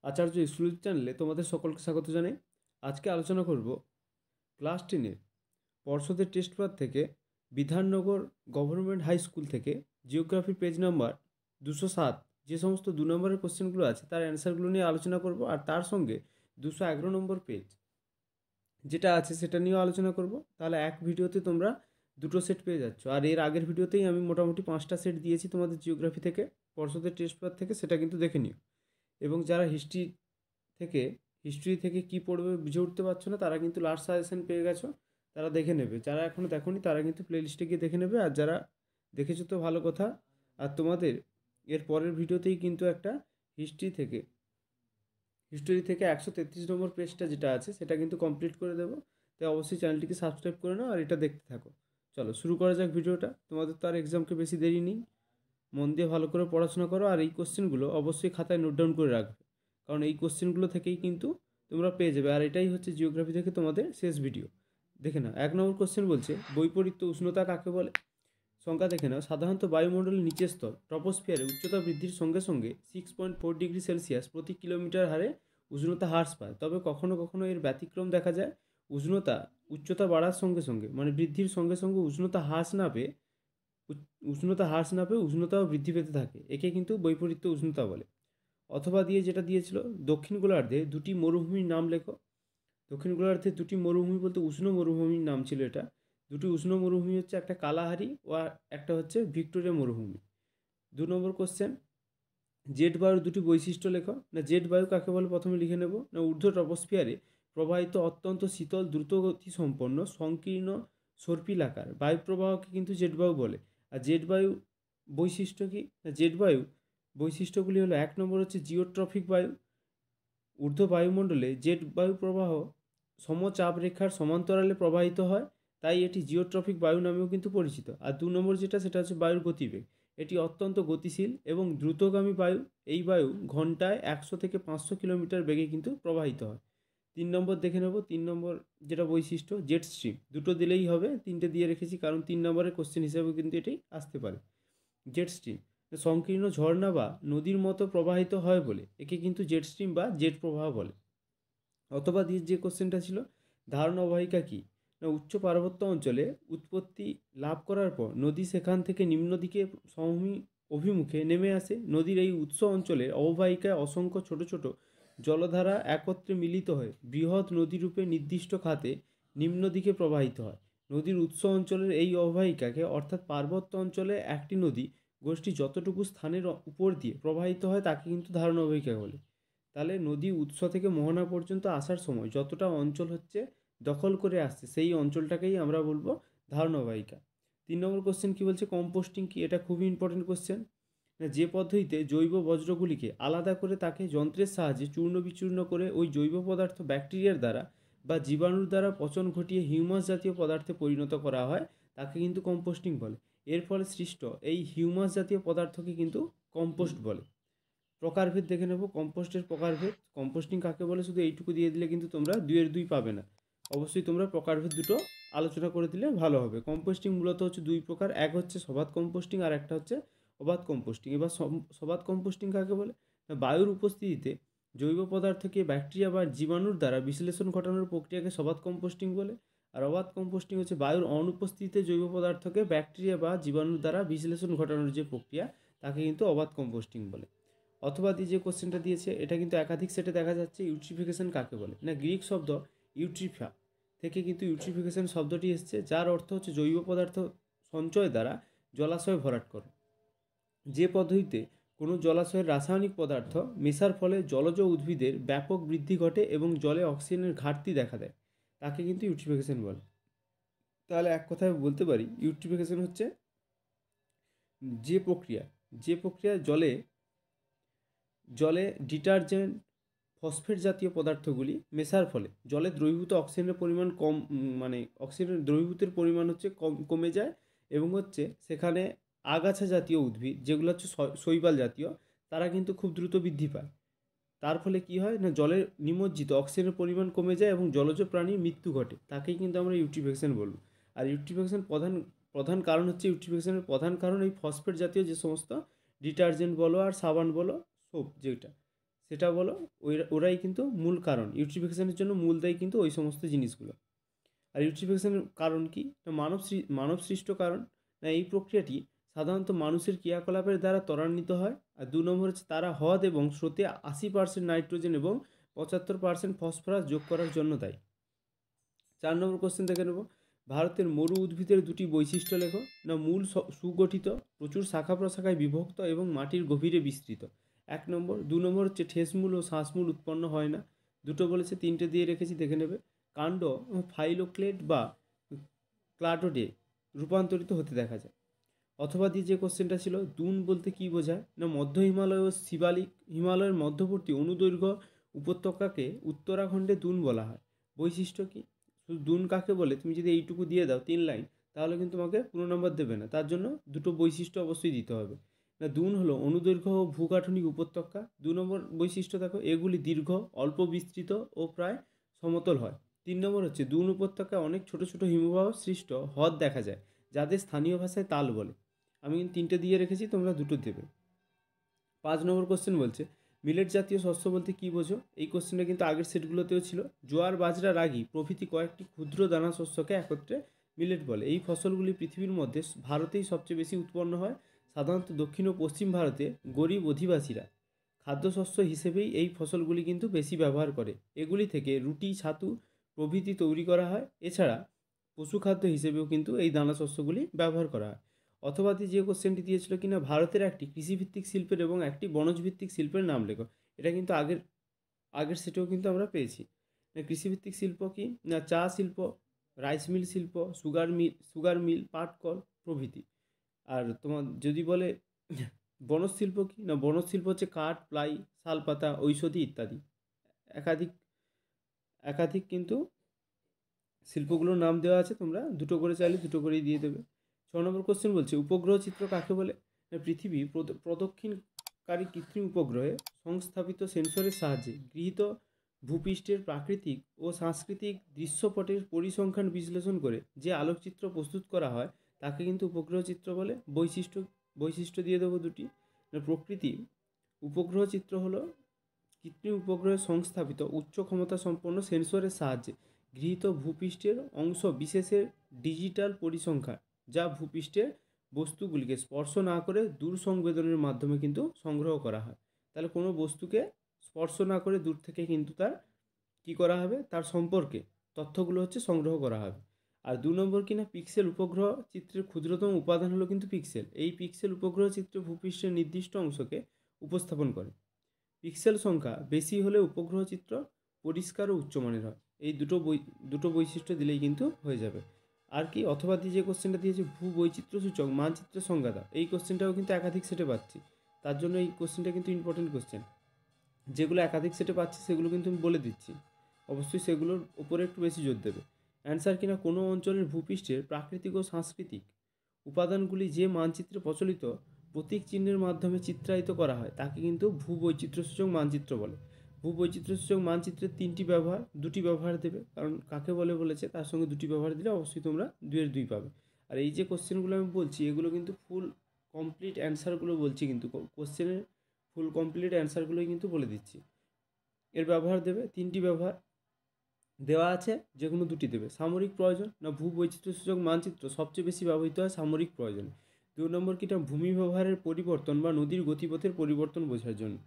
আচার্য school চ্যানেলে তোমাদের সকলকে স্বাগত জানাই। আজকে আলোচনা করব ক্লাস 10-এর পর্ষদের টেস্ট পেপার থেকে বিধাননগর গভর্নমেন্ট হাই স্কুল থেকে জিওগ্রাফি পেজ নাম্বার 207 যে সমস্ত 2 নম্বরের কোশ্চেনগুলো আছে তার অ্যান্সারগুলো নিয়ে আলোচনা করব, আর তার সঙ্গে 211 নম্বর পেজ যেটা আছে সেটা নিয়েও আলোচনা করব। তাহলে এক ভিডিওতে তোমরা দুটো সেট পেয়ে যাচ্ছ। আর এর আগের ভিডিওতেই আমি মোটামুটি 5টা সেট দিয়েছি তোমাদের জিওগ্রাফি থেকে পর্ষদের টেস্ট পেপার থেকে, সেটা কিন্তু দেখে নিও। এবং যারা হিস্ট্রি থেকে কি পড়বে বুঝে উঠতে পারছো না, তারা কিন্তু লাস্ট সাজেশন পেয়ে গেছো, তারা দেখে নেবে। যারা এখনও দেখোনি তারা কিন্তু প্লেলিস্টে গিয়ে দেখে নেবে, আর যারা দেখেছো তো ভালো কথা। আর তোমাদের এর পরের ভিডিওতেই কিন্তু একটা হিস্ট্রি থেকে 133 নম্বর পেজটা যেটা আছে সেটা কিন্তু কমপ্লিট করে দেবো। তাই অবশ্যই চ্যানেলটিকে সাবস্ক্রাইব করে নাও আর এটা দেখতে থাকো। চলো শুরু করা যাক ভিডিওটা। তোমাদের তো আর এক্সামকে বেশি দেরি নেই, মন দিয়ে ভালো করে পড়াশোনা করো, আর এই কোশ্চেনগুলো অবশ্যই খাতায় নোট ডাউন করে রাখবে, কারণ এই কোশ্চেনগুলো থেকেই কিন্তু তোমরা পেয়ে যাবে। আর এটাই হচ্ছে জিওগ্রাফি থেকে তোমাদের শেষ ভিডিও। দেখে নাও, 1 নম্বর কোশ্চেন বলছে বৈপরীত্য উষ্ণতা কাকে বলে। সংখ্যা দেখে নাও। সাধারণত বায়ুমণ্ডলের নিচের স্তর ট্রপোস্ফিয়ারে উচ্চতা বৃদ্ধির সঙ্গে সঙ্গে 6.4 ডিগ্রি সেলসিয়াস প্রতি কিলোমিটার হারে উষ্ণতা হ্রাস পায়, তবে কখনো কখনো এর ব্যতিক্রম দেখা যায়। উচ্চতা বাড়ার সঙ্গে সঙ্গে মানে বৃদ্ধির সঙ্গে সঙ্গে উষ্ণতাও বৃদ্ধি পেতে থাকে। একে কিন্তু বৈপরীত্য উষ্ণতা বলে। অথবা দিয়ে যেটা দিয়েছিল, দক্ষিণ গোলার্ধে দুটি মরুভূমির নাম লেখো। দক্ষিণ গোলার্ধে দুটি মরুভূমি বলতে উষ্ণ মরুভূমির নাম ছিল এটা। দুটি উষ্ণ মরুভূমি হচ্ছে একটা কালাহারি ও একটা হচ্ছে ভিক্টোরিয়া মরুভূমি। 2 নম্বর কোশ্চেন, জেট বায়ুর দুটি বৈশিষ্ট্য লেখো। না, জেট বায়ু কাকে বলে প্রথমে লিখে নেব। না, ঊর্ধ্ব ট্রপোস্ফিয়ারে প্রবাহিত অত্যন্ত শীতল দ্রুতগতি সম্পন্ন সংকীর্ণ সর্পিলাকার বায়ু প্রবাহকে কিন্তু জেট বায়ু বলে। আর জেট বায়ু বৈশিষ্ট্য কি? না, জেট বায়ু বৈশিষ্ট্যগুলি হলো, 1 নম্বর হচ্ছে জিওট্রফিক বায়ু। ঊর্ধ্ব বায়ুমণ্ডলে জেট বায়ু প্রবাহ সমচাপ রেখার সমান্তরালে প্রবাহিত হয়, তাই এটি জিওট্রফিক বায়ু নামেও কিন্তু পরিচিত। আর 2 নম্বর সেটা হচ্ছে বায়ুর গতিবেগ। এটি অত্যন্ত গতিশীল এবং দ্রুতগামী বায়ু। এই বায়ু ঘন্টায় 100 থেকে 500 কিলোমিটার বেগে কিন্তু প্রবাহিত হয়। 3 নম্বর দেখে নেব। 3 নম্বর যেটা বৈশিষ্ট্য, জেট স্ট্রিম। দুটো দিলেই হবে, 3টে দিয়ে রেখেছি কারণ 3 নম্বরের কোশ্চেন হিসেবে কিন্তু এটাই আসতে পারে। জেট স্ট্রিম সংকীর্ণ ঝর্ণা বা নদীর মতো প্রবাহিত হয় বলে একে কিন্তু জেট স্ট্রিম বা জেট প্রবাহ বলে। অথবা দিয়ে যে কোশ্চেনটা ছিল, ধারণা অববাহিকা কী? না, উচ্চ পার্বত্য অঞ্চলে উৎপত্তি লাভ করার পর নদী সেখান থেকে নিম্ন দিকে সমভূমি অভিমুখে নেমে আসে। নদীর এই উৎস অঞ্চলের অববাহিকায় অসংখ্য ছোট ছোট জলধারা একত্রে মিলিত হয়ে বৃহৎ নদীরূপে নির্দিষ্ট খাতে নিম্ন দিকে প্রবাহিত হয়। নদীর উৎস অঞ্চলের এই অববাহিকাকে, অর্থাৎ পার্বত্য অঞ্চলে একটি নদী গোষ্ঠী যতটুকু স্থানের উপর দিয়ে প্রবাহিত হয় তাকে কিন্তু ধারণা অববাহিকা বলে। তাহলে নদী উৎস থেকে মোহনা পর্যন্ত আসার সময় যতটা অঞ্চল হচ্ছে দখল করে আসছে, সেই অঞ্চলটাকেই আমরা বলবো ধারণবাহিকা। 3 নম্বর কোশ্চেন কি বলছে, কম্পোস্টিং কি? এটা খুবই ইম্পর্টেন্ট কোশ্চেন। যে পদ্ধতিতে জৈব বজ্রগুলিকে আলাদা করে তাকে যন্ত্রের সাহায্যে চূর্ণ বিচূর্ণ করে ওই জৈব পদার্থ ব্যাকটেরিয়ার দ্বারা বা জীবাণুর দ্বারা পচন ঘটিয়ে হিউমাস জাতীয় পদার্থে পরিণত করা হয়, তাকে কিন্তু কম্পোস্টিং বলে। এর ফলে সৃষ্ট এই হিউমাস জাতীয় পদার্থকে কিন্তু কম্পোস্ট বলে। প্রকারভেদ দেখে নেব। কম্পোস্টের প্রকারভেদ, কম্পোস্টিং কাকে বলে শুধু এইটুকু দিয়ে দিলে কিন্তু তোমরা 2-2 পাবে না। অবশ্যই তোমরা প্রকারভেদ দুটো আলোচনা করে দিলে ভালো হবে। কম্পোস্টিং মূলত হচ্ছে 2 প্রকার, এক হচ্ছে সবাত কম্পোস্টিং আর একটা হচ্ছে অবাত কম্পোস্টিং। এবার সবাত কম্পোস্টিং কাকে বলে? বায়ুর উপস্থিতিতে জৈব পদার্থকে ব্যাকটেরিয়া বা জীবাণুর দ্বারা বিশ্লেষণ ঘটানোর প্রক্রিয়াকে সবাত কম্পোস্টিং বলে। আর অবাত কম্পোস্টিং হচ্ছে বায়ুর অনুপস্থিতিতে জৈব পদার্থকে ব্যাকটেরিয়া বা জীবাণুর দ্বারা বিশ্লেষণ ঘটানোর যে প্রক্রিয়া, তাকে কিন্তু অবাত কম্পোস্টিং বলে। অথবা দিয়ে যে কোশ্চেনটা দিয়েছে এটা কিন্তু একাধিক সেটে দেখা যাচ্ছে, ইউট্রিফিকেশন কাকে বলে? না, গ্রিক শব্দ ইউট্রিফা থেকে কিন্তু ইউট্রিফিকেশন শব্দটি এসছে, যার অর্থ হচ্ছে জৈব পদার্থ সঞ্চয় দ্বারা জলাশয় ভরাট করে। যে পদ্ধতিতে কোনো জলাশয়ের রাসায়নিক পদার্থ মেশার ফলে জলজ উদ্ভিদের ব্যাপক বৃদ্ধি ঘটে এবং জলে অক্সিজেনের ঘাটতি দেখা দেয়, তাকে কিন্তু ইউট্রিফিকেশন বলে। তাহলে এক কথায় বলতে পারি, ইউট্রিফিকেশন হচ্ছে যে প্রক্রিয়া জলে ডিটারজেন্ট ফসফেট জাতীয় পদার্থগুলি মেশার ফলে জলে দ্রবীভূত অক্সিজেনের পরিমাণ কম, মানে অক্সিজেনের দ্রবীভূতের পরিমাণ হচ্ছে কমে যায়, এবং হচ্ছে সেখানে আগাছা জাতীয় উদ্ভিদ যেগুলো হচ্ছে শৈবাল জাতীয়, তারা কিন্তু খুব দ্রুত বৃদ্ধি পায়। তার ফলে কি হয় না, জলের নিমজ্জিত অক্সিজেনের পরিমাণ কমে যায় এবং জলজ প্রাণীর মৃত্যু ঘটে, তাকেই কিন্তু আমরা ইউট্রিফিকেশন বলব। আর ইউট্রিফিকেশন প্রধান কারণ হচ্ছে, ইউট্রিফিকেশনের প্রধান কারণ এই ফসফেট জাতীয় যে সমস্ত ডিটারজেন্ট বলো আর সাবান বলো, সোপ যেটা, সেটা বলো। ওরাই কিন্তু মূল কারণ, ইউট্রিফিকেশনের জন্য মূল দায়ী কিন্তু ওই সমস্ত জিনিসগুলো। আর ইউট্রিফিকেশনের কারণ কি না, মানব সৃষ্ট কারণ। না, এই প্রক্রিয়াটি সাধারণত মানুষের ক্রিয়াকলাপের দ্বারা ত্বরান্বিত হয়। আর 2 নম্বর হচ্ছে তারা হ্রদ এবং স্রোতে 80% নাইট্রোজেন এবং 75% ফসফরাস যোগ করার জন্য দায়ী। 4 নম্বর কোশ্চেন দেখে নেব, ভারতের মরু উদ্ভিদের দুটি বৈশিষ্ট্য লেখো। না, মূল সুগঠিত, প্রচুর শাখা প্রশাখায় বিভক্ত এবং মাটির গভীরে বিস্তৃত। 1 নম্বর। 2 নম্বর হচ্ছে ঠেসমূল ও শ্বাসমূল উৎপন্ন হয় না। দুটো বলেছে, তিনটে দিয়ে রেখেছি, দেখে নেবে। কাণ্ড ফাইলোক্লেট বা ক্লাডোডে রূপান্তরিত হতে দেখা যায়। অথবা দিয়ে যে কোশ্চেনটা ছিল, দুন বলতে কি বোঝায় না, মধ্য হিমালয় ও শিবালিক হিমালয়ের মধ্যবর্তী অনুদৈর্ঘ্য উপত্যকাকে উত্তরাখণ্ডে দুন বলা হয়। বৈশিষ্ট্য কি, শুধু দুন কাকে বলে তুমি যদি এইটুকু দিয়ে দাও 3 লাইন, তাহলে কিন্তু তোমাকে পুরো নম্বর দেবে না। তার জন্য দুটো বৈশিষ্ট্য অবশ্যই দিতে হবে। না, দুন হলো অনুদৈর্ঘ্য ও ভূগাঠনিক উপত্যকা। 2 নম্বর বৈশিষ্ট্য দেখো, এগুলি দীর্ঘ, অল্প বিস্তৃত ও প্রায় সমতল হয়। 3 নম্বর হচ্ছে দুন উপত্যকায় অনেক ছোট ছোট হিমবাহ সৃষ্ট হ্রদ দেখা যায়, যাদের স্থানীয় ভাষায় তাল বলে। আমি কিন্তু 3টে দিয়ে রেখেছি, তোমরা দুটো দেবে। 5 নম্বর কোশ্চেন বলছে, মিলেট জাতীয় শস্য বলতে কী বোঝো। এই কোশ্চেনটা কিন্তু আগের সেটগুলোতেও ছিল। জোয়ার, বাজরা, রাগি প্রভৃতি কয়েকটি ক্ষুদ্র দানা শস্যকে একত্রে মিলেট বলে। এই ফসলগুলি পৃথিবীর মধ্যে ভারতেই সবচেয়ে বেশি উৎপন্ন হয়। সাধারণত দক্ষিণ ও পশ্চিম ভারতে গরিব অধিবাসীরা খাদ্যশস্য হিসেবেই এই ফসলগুলি কিন্তু বেশি ব্যবহার করে। এগুলি থেকে রুটি, ছাতু প্রভৃতি তৈরি করা হয়। এছাড়া পশুখাদ্য হিসেবেও কিন্তু এই দানা শস্যগুলি ব্যবহার করা হয়। অথবা যে কোশ্চেনটি দিয়েছিল কিনা, ভারতের একটি কৃষিভিত্তিক শিল্পের এবং একটি বনজভিত্তিক শিল্পের নাম লেখো। এটা কিন্তু আগের আগের সেটেও কিন্তু আমরা পেয়েছি। কৃষিভিত্তিক শিল্প কি না, চা শিল্প, রাইস মিল শিল্প, সুগার মিল, পাট কল প্রভৃতি। আর তোমার যদি বলে বনজ শিল্প কি না, বনজ শিল্প হচ্ছে কাঠ, প্লাই, শালপাতা, ঔষধি ইত্যাদি। একাধিক একাধিক কিন্তু শিল্পগুলোর নাম দেওয়া আছে, তোমরা দুটো করে চাইলে দুটো করেই দিয়ে দেবে। 6 নম্বর কোশ্চেন বলছে, উপগ্রহ চিত্র কাকে বলে। পৃথিবী প্রদক্ষিণকারী কৃত্রিম উপগ্রহে সংস্থাপিত সেন্সরের সাহায্যে গৃহীত ভূপৃষ্ঠের প্রাকৃতিক ও সাংস্কৃতিক দৃশ্যপটের পরিসংখ্যান বিশ্লেষণ করে যে আলোকচিত্র প্রস্তুত করা হয়, তাকে কিন্তু উপগ্রহ চিত্র বলে। বৈশিষ্ট্য দিয়ে দেবো দুটি। প্রকৃতি উপগ্রহ চিত্র হলো কৃত্রিম উপগ্রহে সংস্থাপিত উচ্চ ক্ষমতা সম্পন্ন সেন্সরের সাহায্যে গৃহীত ভূপৃষ্ঠের অংশ বিশেষের ডিজিটাল পরিসংখ্যান, যা ভূপৃষ্ঠের বস্তুগুলিকে স্পর্শ না করে দূর সংবেদনের মাধ্যমে কিন্তু সংগ্রহ করা হয়। তাহলে কোনো বস্তুকে স্পর্শ না করে দূর থেকে কিন্তু তার কী করা হবে, তার সম্পর্কে তথ্যগুলো হচ্ছে সংগ্রহ করা হবে। আর 2 নম্বর কিনা, পিক্সেল উপগ্রহ চিত্রের ক্ষুদ্রতম উপাদান হলো কিন্তু পিক্সেল। এই পিক্সেল উপগ্রহ চিত্র ভূপৃষ্ঠের নির্দিষ্ট অংশকে উপস্থাপন করে। পিক্সেল সংখ্যা বেশি হলে উপগ্রহ চিত্র পরিষ্কার ও উচ্চমানের হয়। এই দুটো বৈশিষ্ট্য দিলেই কিন্তু হয়ে যাবে। আর কি, অথবা দিয়ে যে কোশ্চেনটা দিয়েছে, ভূবৈচিত্র্য সূচক মানচিত্রের সংজ্ঞা দাও। এই কোশ্চেনটাও কিন্তু একাধিক সেটে পাচ্ছি, তার জন্য এই কোশ্চেনটা কিন্তু ইম্পর্টেন্ট কোশ্চেন। যেগুলো একাধিক সেটে পাচ্ছি সেগুলো কিন্তু আমি বলে দিচ্ছি, অবশ্যই সেগুলোর উপরে একটু বেশি জোর দেবে। অ্যান্সার কিনা, কোনো অঞ্চলের ভূপৃষ্ঠের প্রাকৃতিক ও সাংস্কৃতিক উপাদানগুলি যে মানচিত্রে প্রচলিত প্রতীক চিহ্নের মাধ্যমে চিত্রায়িত করা হয়, তাকে কিন্তু ভূবৈচিত্র্যসূচক মানচিত্র বলে। ভূবৈচিত্র্যসূচক মানচিত্রের দুটি ব্যবহার দেবে, কারণ কাকে বলে বলেছে, তার সঙ্গে দুটি ব্যবহার দিলে অবশ্যই তোমরা 2-এর 2 পাবে। আর এই যে কোশ্চেনগুলো আমি বলছি, এগুলো কিন্তু ফুল কমপ্লিট অ্যান্সারগুলো বলছি, কিন্তু কোশ্চেনের ফুল কমপ্লিট অ্যান্সারগুলোই কিন্তু বলে দিচ্ছি। এর ব্যবহার দেবে, 3টি ব্যবহার দেওয়া আছে, যে কোনো দুটি দেবে। সামরিক প্রয়োজন না, ভূবৈচিত্র্যসূচক মানচিত্র সবচেয়ে বেশি ব্যবহৃত হয় সামরিক প্রয়োজনে। 2 নম্বর কিটা, ভূমি ব্যবহারের পরিবর্তন বা নদীর গতিপথের পরিবর্তন বোঝার জন্য।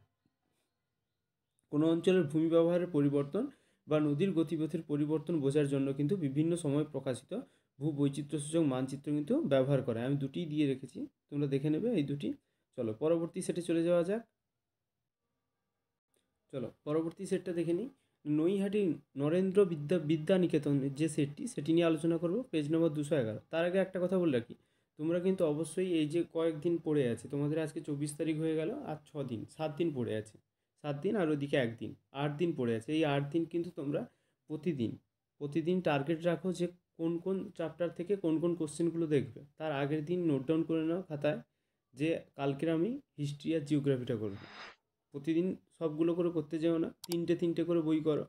কোনো অঞ্চলের ভূমি ব্যবহারের পরিবর্তন বা নদীর গতিপথের পরিবর্তন বোঝার জন্য কিন্তু বিভিন্ন সময় প্রকাশিত ভূবৈচিত্র্যসূচক মানচিত্র কিন্তু ব্যবহার করে। আমি দুটিই দিয়ে রেখেছি, তোমরা দেখে নেবে এই দুটি। চলো পরবর্তী সেটে চলে যাওয়া যাক। চলো পরবর্তী সেটটা দেখে নিই। নৈহাটি নরেন্দ্র বিদ্যানিকেতন যে সেটটি, সেটি নিয়ে আলোচনা করব, পেজ নম্বর 211। তার আগে একটা কথা বলে রাখি, তোমরা কিন্তু অবশ্যই এই যে কয়েকদিন পড়ে আছে, তোমাদের আজকে 24 তারিখ হয়ে গেল, আর 7 দিন পড়ে আছে। 7 দিন আর ওদিকে একদিন, 8 দিন পড়ে আছে। এই 8 দিন কিন্তু তোমরা প্রতিদিন টার্গেট রাখো যে কোন কোন চ্যাপ্টার থেকে কোন কোন কোশ্চেনগুলো দেখবে। তার আগের দিন নোট ডাউন করে নাও খাতায় যে কালকের আমি হিস্ট্রি আর জিওগ্রাফিটা করব। প্রতিদিন সবগুলো করে করতে যেও না, 3টে করে বই করো।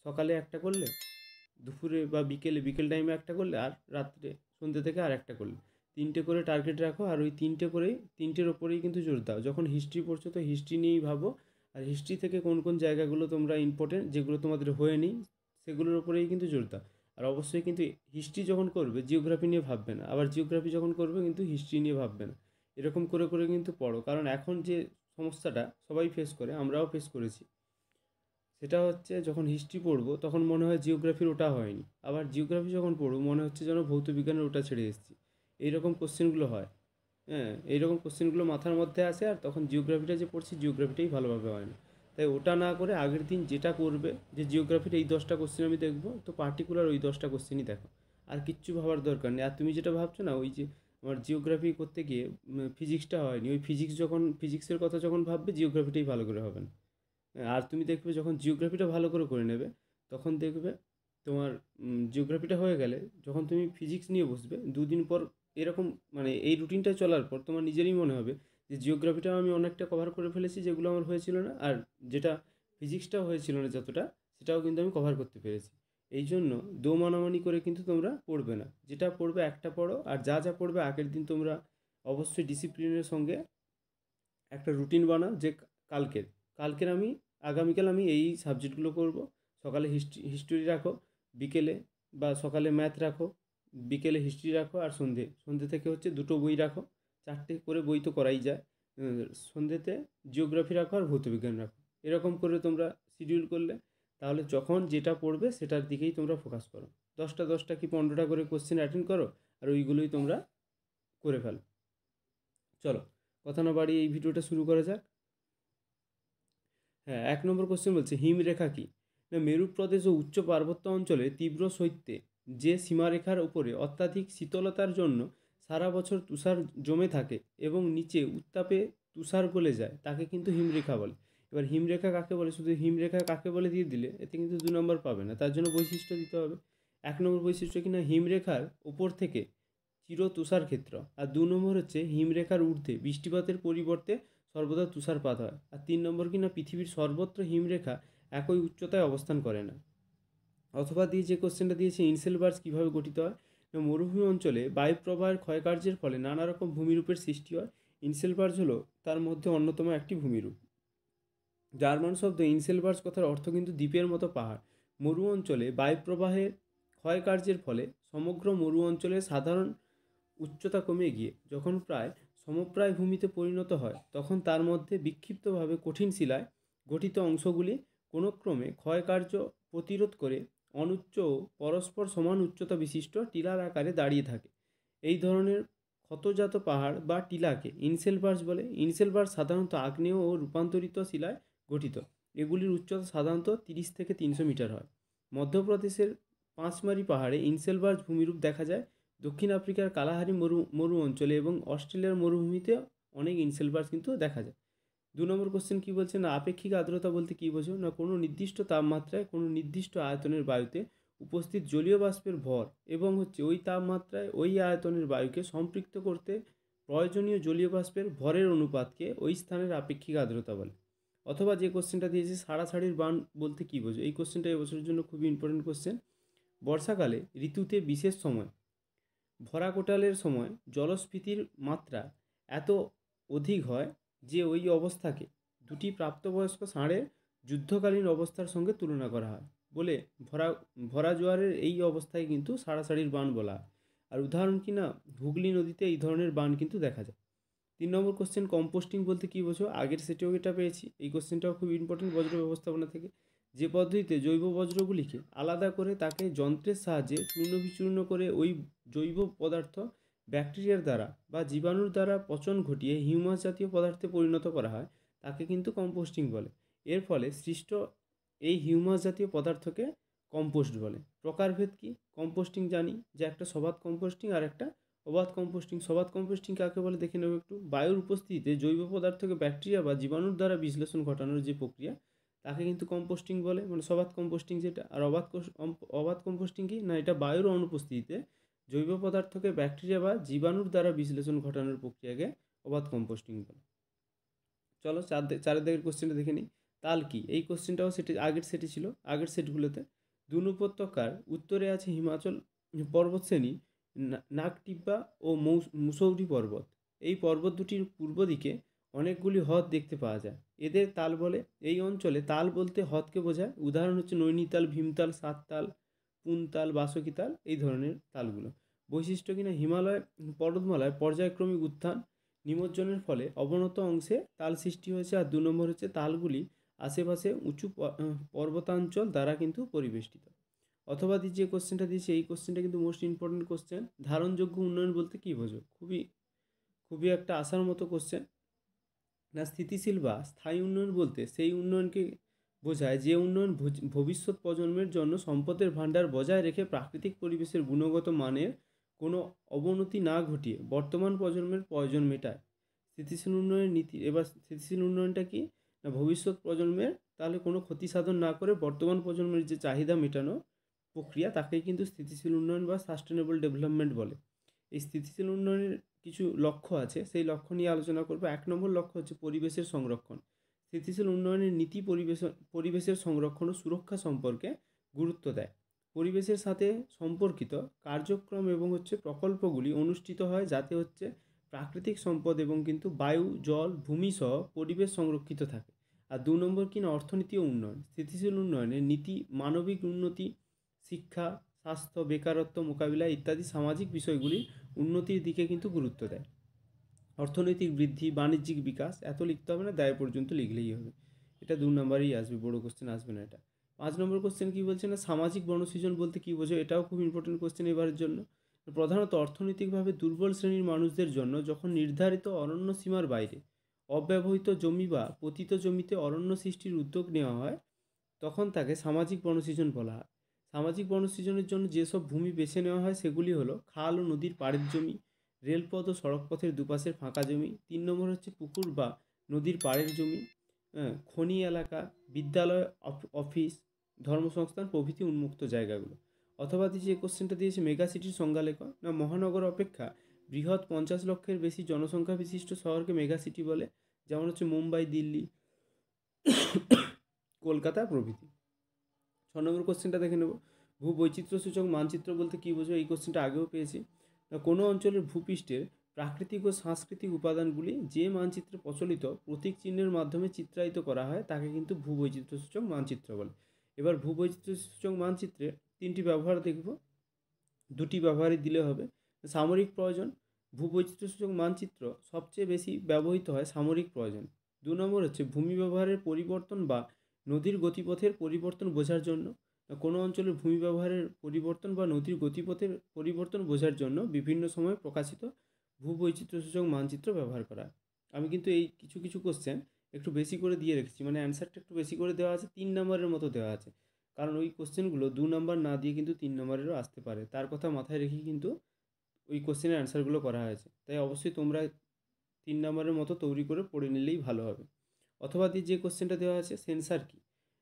সকালে একটা করলে, দুপুরে বা বিকেল টাইমে একটা করলে, আর রাত্রে সন্ধ্যে থেকে আর একটা করলে। 3টে করে টার্গেট রাখো, আর ওই 3টে ওপরেই কিন্তু জোর দাও। যখন হিস্ট্রি পড়ছো তো হিস্ট্রি নিয়েই ভাবো, আর হিস্ট্রি থেকে কোন কোন জায়গাগুলো তোমরা ইম্পর্টেন্ট যেগুলো তোমাদের হয়নি সেগুলোর উপরেই কিন্তু জোর দাও। আর অবশ্যই কিন্তু হিস্ট্রি যখন করবে জিওগ্রাফি নিয়ে ভাববে না, আবার জিওগ্রাফি যখন করবে কিন্তু হিস্ট্রি নিয়ে ভাববে না। এরকম করে করে কিন্তু পড়ো, কারণ এখন যে সমস্যাটা সবাই ফেস করে, আমরাও ফেস করেছি, সেটা হচ্ছে যখন হিস্ট্রি পড়বো তখন মনে হয় জিওগ্রাফির ওটা হয়নি, আবার জিওগ্রাফি যখন পড়বো মনে হচ্ছে যেন ভৌত বিজ্ঞানের ওটা ছেড়ে এসেছি। এইরকম কোশ্চেনগুলো হয়। হ্যাঁ, এইরকম কোশ্চেনগুলো মাথার মধ্যে আসে, আর তখন জিওগ্রাফিটা যে পড়ছি জিওগ্রাফিটাই ভালোভাবে হয় না। তাই ওটা না করে আগের দিন যেটা করবে, যে জিওগ্রাফির এই 10টা কোশ্চেন আমি দেখবো, তো পার্টিকুলার ওই 10টা কোশ্চেনই দেখো। আর কিচ্ছু ভাবার দরকার নেই। আর তুমি যেটা ভাবছো না, ওই যে আমার জিওগ্রাফি করতে গিয়ে ফিজিক্সটা হয়নি, ওই ফিজিক্সের কথা যখন ভাববে জিওগ্রাফিটাই ভালো করে হবে না। আর তুমি দেখবে যখন জিওগ্রাফিটা ভালো করে করে নেবে, তখন দেখবে তোমার জিওগ্রাফিটা হয়ে গেলে যখন তুমি ফিজিক্স নিয়ে বসবে 2 দিন পর, এরকম মানে এই রুটিনটা চলার পর তোমার নিজেরই মনে হবে যে জিওগ্রাফিটাও আমি অনেকটা কভার করে ফেলেছি যেগুলো আমার হয়েছিল না, আর যেটা ফিজিক্সটাও হয়েছিল না যতটা, সেটাও কিন্তু আমি কভার করতে পেরেছি। এই জন্য দো মানামানি করে কিন্তু তোমরা পড়বে না, যেটা পড়বে একটা পড়ো, আর যা যা পড়বে আগের দিন তোমরা অবশ্যই ডিসিপ্লিনের সঙ্গে একটা রুটিন বানাও যে কালকের কালকের আমি আগামীকাল আমি এই সাবজেক্টগুলো করব। সকালে হিস্ট্রি রাখো, বিকেলে বা সকালে ম্যাথ রাখো, বিকেলে হিস্ট্রি রাখো, আর সন্ধে থেকে হচ্ছে 2টো বই রাখো। 4টে করে বই তো করাই যায়। সন্ধেতে জিওগ্রাফি রাখো আর ভৌতবিজ্ঞান রাখো। এরকম করে তোমরা শিডিউল করলে তাহলে যখন যেটা পড়বে সেটার দিকেই তোমরা ফোকাস করো। 10টা কি 15টা করে কোশ্চেন অ্যাটেন্ড করো, আর ওইগুলোই তোমরা করে ফেলো। চলো, কথা না বাড়িয়ে এই ভিডিওটা শুরু করা যাক। হ্যাঁ, 1 নম্বর কোশ্চেন বলছে হিমরেখা কি? না, মেরু প্রদেশ ও উচ্চ পার্বত্য অঞ্চলে তীব্র শৈত্যে যে সীমারেখার উপরে অত্যাধিক শীতলতার জন্য সারা বছর তুষার জমে থাকে এবং নিচে উত্তাপে তুষার গলে যায় তাকে কিন্তু হিমরেখা বলে। এবার হিমরেখা কাকে বলে, শুধু হিমরেখা কাকে বলে দিয়ে দিলে এতে কিন্তু 2 নম্বর পাবে না, তার জন্য বৈশিষ্ট্য দিতে হবে। 1 নম্বর বৈশিষ্ট্য কিনা হিমরেখার উপর থেকে চির তুষার ক্ষেত্র, আর 2 নম্বর হচ্ছে হিমরেখার ঊর্ধ্বে বৃষ্টিপাতের পরিবর্তে সর্বদা তুষারপাত হয়, আর 3 নম্বর কিনা পৃথিবীর সর্বত্র হিমরেখা একই উচ্চতায় অবস্থান করে না। অথবা দিয়ে যে কোশ্চেনটা দিয়েছে ইনসেলবার্স কীভাবে গঠিত হয়, না মরুভূমি অঞ্চলে বায়ুপ্রবাহের ক্ষয়কার্যের ফলে নানা রকম ভূমিরূপের সৃষ্টি হয়। ইনসেলবার্স হলো তার মধ্যে অন্যতম একটি ভূমিরূপ। জার্মান শব্দ ইনসেলবার্স কথার অর্থ কিন্তু দ্বীপের মতো পাহাড়। মরু অঞ্চলে বায়ুপ্রবাহের ক্ষয়কার্যের ফলে সমগ্র মরু অঞ্চলের সাধারণ উচ্চতা কমে গিয়ে যখন প্রায় সমপ্রায় ভূমিতে পরিণত হয়, তখন তার মধ্যে বিক্ষিপ্তভাবে কঠিন শিলায় গঠিত অংশগুলি কোনো ক্রমে ক্ষয়কার্য প্রতিরোধ করে অনুচ্চ ও পরস্পর সমান উচ্চতা বিশিষ্ট টিলার আকারে দাঁড়িয়ে থাকে। এই ধরনের ক্ষতজাত পাহাড় বা টিলাকে ইনসেলবার্স বলে। ইনসেলবার্স সাধারণত আগ্নেয় ও রূপান্তরিত শিলায় গঠিত। এগুলির উচ্চতা সাধারণত 30 থেকে 300 মিটার হয়। মধ্যপ্রদেশের পাঁচমারি পাহাড়ে ইনসেলবার্স ভূমিরূপ দেখা যায়। দক্ষিণ আফ্রিকার কালাহারি মরু অঞ্চলে এবং অস্ট্রেলিয়ার মরুভূমিতে অনেক ইনসেলবার্স কিন্তু দেখা যায়। 2 নম্বর কোশ্চেন কী বলছে, না আপেক্ষিক আর্দ্রতা বলতে কী বোঝো? না কোনো নির্দিষ্ট তাপমাত্রায় কোনো নির্দিষ্ট আয়তনের বায়ুতে উপস্থিত জলীয় বাষ্পের ভর এবং হচ্ছে ওই তাপমাত্রায় ওই আয়তনের বায়ুকে সম্পৃক্ত করতে প্রয়োজনীয় জলীয় বাষ্পের ভরের অনুপাতকে ওই স্থানের আপেক্ষিক আর্দ্রতা বলে। অথবা যে কোশ্চেনটা দিয়েছে সাড়াসাড়ির বান বলতে কী বোঝো? এই কোশ্চেনটা এবছরের জন্য খুবই ইম্পর্টেন্ট কোশ্চেন। বর্ষাকালে ঋতুতে বিশেষ সময় ভরা কোটালের সময় জলস্ফীতির মাত্রা এত অধিক হয় যে ওই অবস্থাকে দুটি প্রাপ্তবয়স্ক ষাঁড়ের যুদ্ধকালীন অবস্থার সঙ্গে তুলনা করা হয় বলে ভরা ভরা জোয়ারের এই অবস্থায় কিন্তু সাড়াসাড়ির বান বলা হয়। আর উদাহরণ কিনা হুগলি নদীতে এই ধরনের বান কিন্তু দেখা যায়। 3 নম্বর কোশ্চেন কম্পোস্টিং বলতে কী বোঝো? আগের সেটেও এটা পেয়েছি, এই কোশ্চেনটাও খুব ইম্পর্টেন্ট বজ্র ব্যবস্থাপনা থেকে। যে পদ্ধতিতে জৈব বজ্রগুলিকে আলাদা করে তাকে যন্ত্রের সাহায্যে চূর্ণ বিচূর্ণ করে ওই জৈব পদার্থ ব্যাকটেরিয়ার দ্বারা বা জীবাণুর দ্বারা পচন ঘটিয়ে হিউমাস জাতীয় পদার্থে পরিণত করা হয় তাকে কিন্তু কম্পোস্টিং বলে। এর ফলে সৃষ্ট এই হিউমাস জাতীয় পদার্থকে কম্পোস্ট বলে। প্রকারভেদ কি? কম্পোস্টিং জানি যে একটা সবাত কম্পোস্টিং আর একটা অবাত কম্পোস্টিং। সবাত কম্পোস্টিং কাকে বলে দেখে নেব একটু। বায়ুর উপস্থিতিতে জৈব পদার্থকে ব্যাকটেরিয়া বা জীবাণুর দ্বারা বিশ্লেষণ ঘটানোর যে প্রক্রিয়া তাকে কিন্তু কম্পোস্টিং বলে, মানে সবাত কম্পোস্টিং যেটা। আর অবাত কম্পোস্টিং কি না, এটা বায়ুর অনুপস্থিতিতে জৈব পদার্থকে ব্যাকটেরিয়া বা জীবাণুর দ্বারা বিশ্লেষণ ঘটানোর প্রক্রিয়াকে অবাত কম্পোস্টিং বলে। চলো চারের দিকের কোশ্চেনটা দেখে নিই। তাল কি? এই কোশ্চেনটাও আগের সেটে ছিল, আগের সেটগুলোতে। দুন উপত্যকার উত্তরে আছে হিমাচল পর্বতশ্রেণী, নাগটিব্বা ও মুসৌরি পর্বত। এই পর্বত দুটির পূর্ব দিকে অনেকগুলি হ্রদ দেখতে পাওয়া যায়। এদের তাল বলে। এই অঞ্চলে তাল বলতে হ্রদকে বোঝায়। উদাহরণ হচ্ছে নৈনিতাল, ভীমতাল, সাততাল, পুনতাল, বাসকি তাল, এই ধরনের তালগুলো। বৈশিষ্ট্য কিনা হিমালয় পর্বতমালায় পর্যায়ক্রমিক উত্থান নিমজ্জনের ফলে অবনত অংশে তাল সৃষ্টি হয়েছে। আর 2 নম্বর হচ্ছে তালগুলি আশেপাশে উঁচু পর্বতাঞ্চল দ্বারা কিন্তু পরিবেষ্টিত। অথবা যে কোশ্চেনটা দিয়েছে এই কোশ্চেনটা কিন্তু মোস্ট ইম্পর্টেন্ট কোশ্চেন। ধারণযোগ্য উন্নয়ন বলতে কী বোঝো? খুবই খুবই একটা আসার মতো কোশ্চেন। না, স্থিতিশীল বা স্থায়ী উন্নয়ন বলতে সেই উন্নয়নকে বোঝায় যে উন্নয়ন ভবিষ্যৎ প্রজন্মের জন্য সম্পদের ভাণ্ডার বজায় রেখে প্রাকৃতিক পরিবেশের গুণগত মানের কোনো অবনতি না ঘটিয়ে বর্তমান প্রজন্মের প্রয়োজন মেটায়। স্থিতিশীল উন্নয়নের নীতি। এবার স্থিতিশীল উন্নয়নটা কি? না, ভবিষ্যৎ প্রজন্মের তাহলে কোনো ক্ষতি সাধন না করে বর্তমান প্রজন্মের যে চাহিদা মেটানো প্রক্রিয়া তাকেই কিন্তু স্থিতিশীল উন্নয়ন বা সাস্টেনেবল ডেভেলপমেন্ট বলে। এই স্থিতিশীল উন্নয়নের কিছু লক্ষ্য আছে, সেই লক্ষ্য নিয়ে আলোচনা করব। 1 নম্বর লক্ষ্য হচ্ছে পরিবেশের সংরক্ষণ। স্থিতিশীল উন্নয়নের নীতি পরিবেশের সংরক্ষণ ও সুরক্ষা সম্পর্কে গুরুত্ব দেয়। পরিবেশের সাথে সম্পর্কিত কার্যক্রম এবং প্রকল্পগুলি অনুষ্ঠিত হয় যাতে প্রাকৃতিক সম্পদ এবং কিন্তু বায়ু, জল, ভূমি সহ পরিবেশ সংরক্ষিত থাকে। আর 2 নম্বর কিনা অর্থনীতি ও উন্নয়ন। স্থিতিশীল উন্নয়নের নীতি মানবিক উন্নতি, শিক্ষা, স্বাস্থ্য, বেকারত্ব মোকাবিলা ইত্যাদি সামাজিক বিষয়গুলি উন্নতির দিকে কিন্তু গুরুত্ব দেয়। অর্থনৈতিক বৃদ্ধি, বাণিজ্যিক বিকাশ, এত লিখতে হবে না, দায় পর্যন্ত লিখলেই হবে। এটা 2 নম্বরেই আসবে, বড় কোশ্চেন আসবে না এটা। 5 নম্বর কোশ্চেন কী বলছে? না, সামাজিক বনসৃজন বলতে কী বোঝো? এটাও খুব ইম্পর্টেন্ট কোশ্চেন এবারের জন্য। প্রধানত অর্থনৈতিকভাবে দুর্বল শ্রেণীর মানুষদের জন্য যখন নির্ধারিত অরণ্য সীমার বাইরে অব্যবহৃত জমি বা পতিত জমিতে অরণ্য সৃষ্টির উদ্যোগ নেওয়া হয় তখন তাকে সামাজিক বনসৃজন বলা হয়। সামাজিক বনসৃজনের জন্য যেসব ভূমি বেছে নেওয়া হয় সেগুলি হলো খাল ও নদীর পাড়ের জমি, রেলপথ ও সড়কপথের দুপাশের ফাঁকা জমি। 3 নম্বর হচ্ছে পুকুর বা নদীর পাড়ের জমি, খনি এলাকা, বিদ্যালয়, অফিস, ধর্মসংস্থান প্রভৃতি উন্মুক্ত জায়গাগুলো। অথবা যে কোশ্চেনটা দিয়েছে মেগা সিটির সংজ্ঞা লেখো। না, মহানগর অপেক্ষা বৃহৎ 50 লক্ষের বেশি জনসংখ্যা বিশিষ্ট শহরকে মেগা সিটি বলে, যেমন মুম্বাই, দিল্লি, কলকাতা প্রভৃতি। 6 নম্বর কোশ্চেনটা দেখে নেব। ভূবৈচিত্র্যসূচক মানচিত্র বলতে কী বোঝো? এই কোশ্চেনটা আগেও পেয়েছি। কোনো অঞ্চলের ভূপৃষ্ঠের প্রাকৃতিক ও সাংস্কৃতিক উপাদানগুলি যে মানচিত্রে প্রচলিত প্রতীক চিহ্নের মাধ্যমে চিত্রায়িত করা হয় তাকে কিন্তু ভূবৈচিত্র্যসূচক মানচিত্র বলে। এবার ভূবৈচিত্র্যসূচক মানচিত্রে 3টি ব্যবহার দেখব, 2টি ব্যবহারই দিলে হবে। সামরিক প্রয়োজন। ভূবৈচিত্র্যসূচক মানচিত্র সবচেয়ে বেশি ব্যবহৃত হয় সামরিক প্রয়োজন। 2 নম্বর ভূমি ব্যবহারের পরিবর্তন বা নদীর গতিপথের পরিবর্তন বোঝার জন্য। কোনো অঞ্চলের ভূমি ব্যবহারের পরিবর্তন বা নদীর গতিপথের পরিবর্তন বোঝার জন্য বিভিন্ন সময় প্রকাশিত ভূবৈচিত্র্যসূচক মানচিত্র ব্যবহার করা। আমি কিন্তু এই কিছু কিছু কোশ্চেন একটু বেশি করে দিয়ে রেখেছি, মানে অ্যান্সারটা একটু বেশি করে দেওয়া আছে, 3 নম্বরের মতো দেওয়া আছে। কারণ ওই কোশ্চেনগুলো 2 নম্বর না দিয়ে কিন্তু 3 নম্বরেরও আসতে পারে, তার কথা মাথায় রেখে কিন্তু ওই কোশ্চেনের অ্যান্সারগুলো করা হয়েছে। তাই অবশ্যই তোমরা 3 নম্বরের মতো তৈরি করে পড়ে নিলেই ভালো হবে। অথবা যে কোশ্চেনটা দেওয়া আছে সেন্সার কি?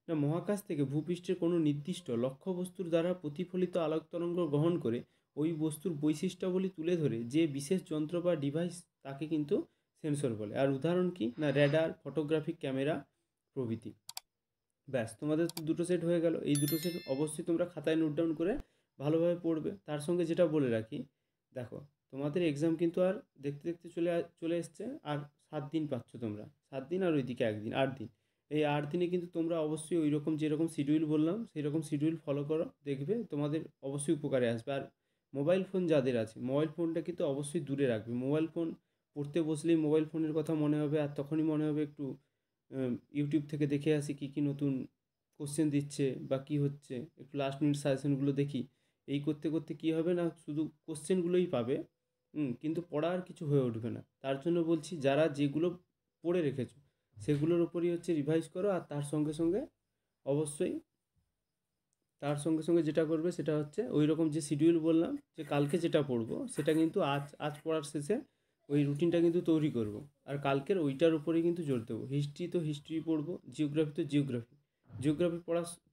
না, মহাকাশ থেকে ভূপৃষ্ঠের কোনো নির্দিষ্ট লক্ষ্যবস্তুর দ্বারা প্রতিফলিত আলোক তরঙ্গ গ্রহণ করে ওই বস্তুর বৈশিষ্ট্যাবলী তুলে ধরে যে বিশেষ যন্ত্র বা ডিভাইস তাকে কিন্তু সেন্সর বলে। আর উদাহরণ কি? না, র্যাডার, ফটোগ্রাফিক ক্যামেরা প্রভৃতি। ব্যাস, তোমাদের তো 2টো সেট হয়ে গেল। এই 2টো সেট অবশ্যই তোমরা খাতায় নোট ডাউন করে ভালোভাবে পড়বে। তার সঙ্গে যেটা বলে রাখি, দেখো তোমাদের এক্সাম কিন্তু আর দেখতে দেখতে চলে এসছে। আর 7 দিন পাচ্ছ তোমরা, 7 দিন আর ওইদিকে 1 দিন, 8 দিন। এই 8 দিনে কিন্তু তোমরা অবশ্যই ওই রকম যেরকম শিডিউল বললাম সেই রকম শিডিউল ফলো করো, দেখবে তোমাদের অবশ্যই উপকারে আসবে। আর মোবাইল ফোন যাদের আছে, মোবাইল ফোনটা কিন্তু অবশ্যই দূরে রাখবে। মোবাইল ফোন পড়তে বসলেই মোবাইল ফোনের কথা মনে হবে, আর তখনই মনে হবে একটু ইউটিউব থেকে দেখে আসি কী কী নতুন কোশ্চেন দিচ্ছে বা কী হচ্ছে, একটু লাস্ট মিনিট সাজেশনগুলো দেখি। এই করতে করতে কী হবে না, শুধু কোশ্চেনগুলোই পাবে, কিন্তু পড়া আর কিছু হয়ে উঠবে না। তার জন্য বলছি, যারা যেগুলো পড়ে রেখেছো সেগুলোর উপরই রিভাইজ করো। আর তার সঙ্গে সঙ্গে অবশ্যই যেটা করবে সেটা ওই রকম যে শিডিউল বললাম, যে কালকে যেটা পড়বো সেটা কিন্তু আজ পড়ার শেষে ওই রুটিনটা কিন্তু তৈরি করব। আর কালকের ওইটার উপরেই কিন্তু জোর দেবো। হিস্ট্রি তো হিস্ট্রি পড়বো, জিওগ্রাফি তো জিওগ্রাফি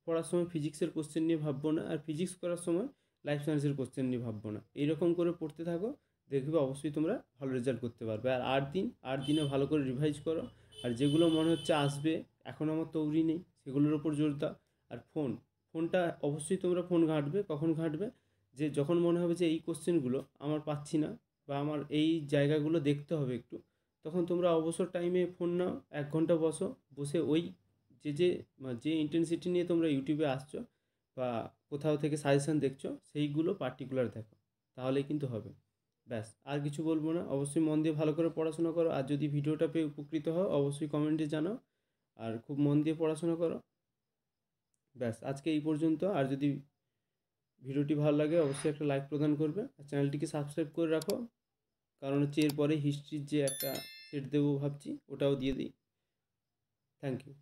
পড়ার সময় ফিজিক্সের কোশ্চেন নিয়ে ভাববো না, আর ফিজিক্স করার সময় লাইফ সায়েন্সের কোশ্চেন নিয়ে ভাববো না। এইরকম করে পড়তে থাকো, দেখবে অবশ্যই তোমরা ভালো রেজাল্ট করতে পারবে। আর 8 দিনে ভালো করে রিভাইজ করো। আর যেগুলো মনে হচ্ছে আসবে এখন আমার তৈরি নেই সেগুলোর ওপর জোর দাও। আর ফোনটা অবশ্যই তোমরা ফোন ঘাঁটবে, কখন ঘাঁটবে? যে যখন মনে হবে যে এই কোশ্চেনগুলো আমার পাচ্ছি না বা আমার এই জায়গাগুলো দেখতে হবে একটু, তখন তোমরা অবসর টাইমে ফোন নাও, 1 ঘন্টা বসে ওই যে ইন্টেন্সিটি নিয়ে তোমরা ইউটিউবে আসছো বা কোথাও থেকে সাজেশান দেখছো সেইগুলো পার্টিকুলার দেখো, তাহলেই কিন্তু হবে। ব্যাস, আর কিছু বলবো না। অবশ্যই মন দিয়ে ভালো করে পড়াশোনা করো, আর যদি ভিডিওটা পেয়ে উপকৃত হও অবশ্যই কমেন্টে জানাও, আর খুব মন দিয়ে পড়াশোনা করো। ব্যাস, আজকে এই পর্যন্ত। আর যদি ভিডিওটি ভালো লাগে অবশ্যই একটা লাইক প্রদান করবে, আর চ্যানেলটিকে সাবস্ক্রাইব করে রাখো, কারণ হচ্ছে এরপরে হিস্ট্রির যে একটা সেট দেবো ভাবছি ওটাও দিয়ে দিই। Thank you.